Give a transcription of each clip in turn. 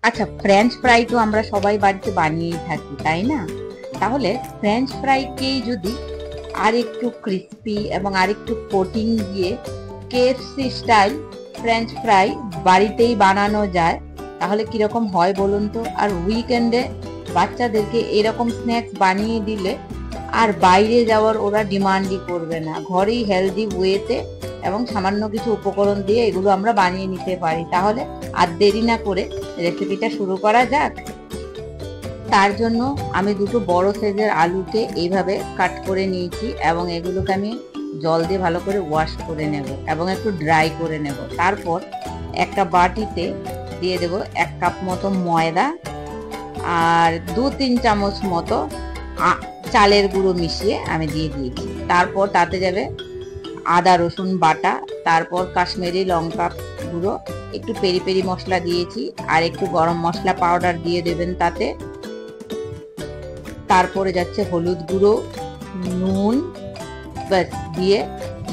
আচ্ছা, French fry তো আমরা সবাই বাড়িতে বানিয়েই থাকি, তাই না? তাহলে ফ্রেঞ্চ ফ্রাইকেই যদি আর একটু ক্রিস্পি এবং আর একটু কোটিং দিয়ে কেএফসি স্টাইল ফ্রেঞ্চ ফ্রাই বাড়িতেই বানানো যায়, তাহলে কিরকম হয় বলুন তো। আর উইকেন্ডে বাচ্চাদেরকে এরকম স্ন্যাক্স বানিয়ে দিলে আর বাইরে যাওয়ার ওরা ডিমান্ডই করবে না। ঘরেই হেলদি ওয়েতে এবং সামান্য কিছু উপকরণ দিয়ে এগুলো আমরা বানিয়ে নিতে পারি। তাহলে আর দেরি না করে রেসিপিটা শুরু করা যাক। তার জন্য আমি দুটো বড় সাইজের আলুকে এইভাবে কাট করে নিয়েছি এবং এগুলোকে আমি জল দিয়ে ভালো করে ওয়াশ করে নেব এবং একটু ড্রাই করে নেব। তারপর একটা বাটিতে দিয়ে দেব 1 কাপ মতো ময়দা আর 2-3 চামচ মতো চালের গুঁড়ো মিশিয়ে আমি দিয়ে দিয়েছি। তারপর তাতে যাবে আদা রসুন বাটা, তারপর কাশ্মীরি লঙ্কা গুঁড়ো, একটু পেরি পেরি মশলা দিয়েছি আর একটু গরম মশলা পাউডার দিয়ে দেবেন তাতে। তারপরে যাচ্ছে হলুদ গুঁড়ো, নুন, ব্যাস দিয়ে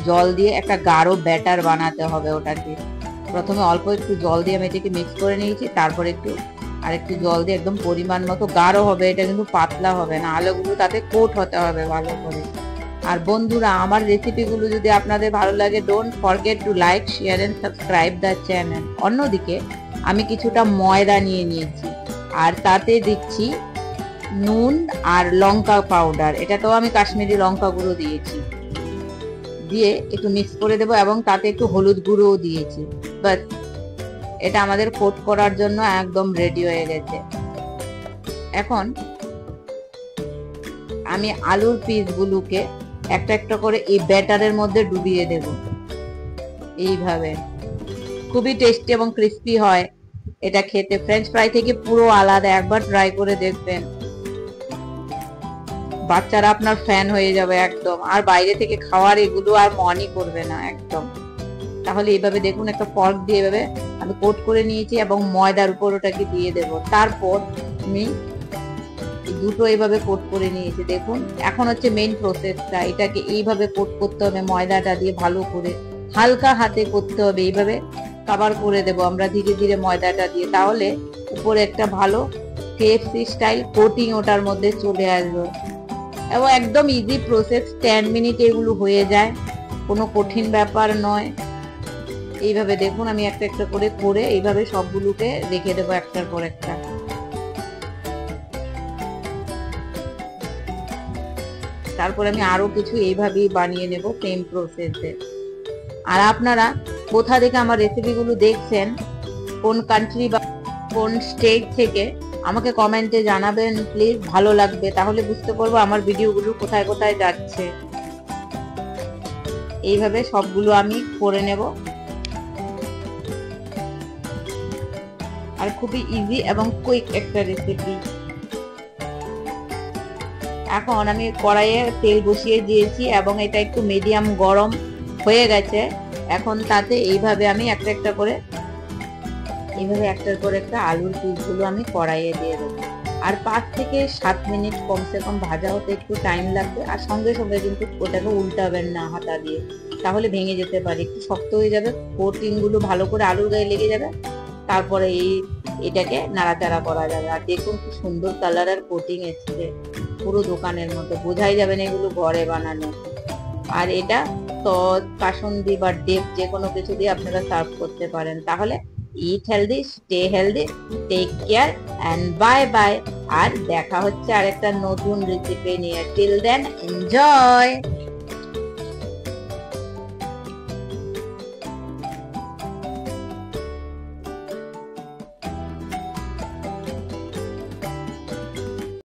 জল দিয়ে একটা গাঢ় ব্যাটার বানাতে হবে ওটাকে। প্রথমে অল্প একটু জল দিয়ে আমি এটাকে মিক্স করে নিয়েছি, তারপর একটু জল দিয়ে একদম পরিমাণ মতো গাঢ় হবে, এটা কিন্তু পাতলা হবে না, আলুগুলো তাতে কোট হতে হবে ভালো করে। আর বন্ধুরা, আমার রেসিপিগুলো যদি আপনাদের ভালো লাগে, don't forget to like, share and subscribe the channel. অন্যদিকে আমি কিছুটা ময়দা নিয়ে নিয়েছি আর তাতে দিচ্ছি নুন আর লঙ্কা পাউডার, এটাতেও আমি কাশ্মীরি লঙ্কা গুঁড়ো দিয়েছি, দিয়ে একটু মিক্স করে দেবো এবং তাতে একটু হলুদ গুঁড়োও দিয়েছি। বাস, এটা আমাদের কোট করার জন্য একদম রেডি হয়ে গেছে। এখন আমি আলুর পিসগুলোকে একটা একটা করে এই ব্যাটারের মধ্যে ডুবিয়ে দেব এইভাবে। খুবই টেস্টি এবং ক্রিস্পি হয় এটা খেতে, ফ্রেঞ্চ ফ্রাই থেকে পুরো আলাদা। একবার ট্রাই করে দেখবেন, বাচ্চারা আপনার ফ্যান হয়ে যাবে একদম, আর বাইরে থেকে খাওয়ার এগুলো আর মনই করবে না একদম। তাহলে এইভাবে দেখুন, একটা ফর্ক দিয়ে এভাবে আমি কোট করে নিয়েছি এবং ময়দার উপর ওটাকে দিয়ে দেব। তারপর আমি দুটো এইভাবে কোট করে নিয়েছি দেখুন। এখন হচ্ছে মেইন প্রসেসটা, এটাকে এইভাবে কোট করতে হবে ময়দাটা দিয়ে ভালো করে, হালকা হাতে করতে হবে, এইভাবে কভার করে দেব আমরা ধীরে ধীরে ময়দাটা দিয়ে। তাহলে উপরে একটা ভালো কেএফসি স্টাইল কোটিং ওটার মধ্যে চলে আসবে এবং একদম ইজি প্রসেস, 10 মিনিট এগুলো হয়ে যায়, কোনো কঠিন ব্যাপার নয়। এইভাবে দেখুন, আমি একটা একটা করে এইভাবে সবগুলোকে রেখে দেবো একটার পর একটা। তারপর আমি আরো কিছু এইভাবেই বানিয়ে নেব সেম প্রসেসে। আর আপনারা কোথা থেকে আমার রেসিপিগুলো দেখছেন, কোন কান্ট্রি বা কোন স্টেট থেকে, আমাকে কমেন্টে জানাবেন প্লিজ, ভালো লাগবে, তাহলে বুঝতে পারবো আমার ভিডিওগুলো কোথায় কোথায় যাচ্ছে। এইভাবে সবগুলো আমি করে নেব, আর খুবই ইজি এবং কুইক একটা রেসিপি। এখন আমি কড়াইয়ে তেল বসিয়ে দিয়েছি এবং এটা একটু মিডিয়াম গরম হয়ে গেছে। এখন তাতে এইভাবে আমি একটা একটা করে একটার পর একটা আলুর পিসগুলো আমি কড়াইয়ে দিয়ে দেবো। আর 5 থেকে 7 মিনিট কমসে কম ভাজা হতে একটু টাইম লাগবে। আর সঙ্গে সঙ্গে কিন্তু ওটাকে উল্টাবেন না হাতা দিয়ে, তাহলে ভেঙে যেতে পারে, একটু শক্ত হয়ে যাবে, কোটিং গুলো ভালো করে আলুর গায়ে লেগে যাবে। তারপরে এটাকে নাড়াচাড়া করা যাবে। আর দেখুন কি সুন্দর কালার আর কোটিং এসছে, পুরো দোকানের মতো, বোঝাই যাবে না এগুলো ঘরে বানানো। আর এটা সস, কাসুন্দি বা ডিপ যে কোনো কিছু দিয়ে আপনারা সার্ভ করতে পারেন। তাহলে eat healthy, stay healthy, take care and bye bye. আর দেখা হচ্ছে আরেকটা নতুন রেসিপি নিয়ে। Till then enjoy.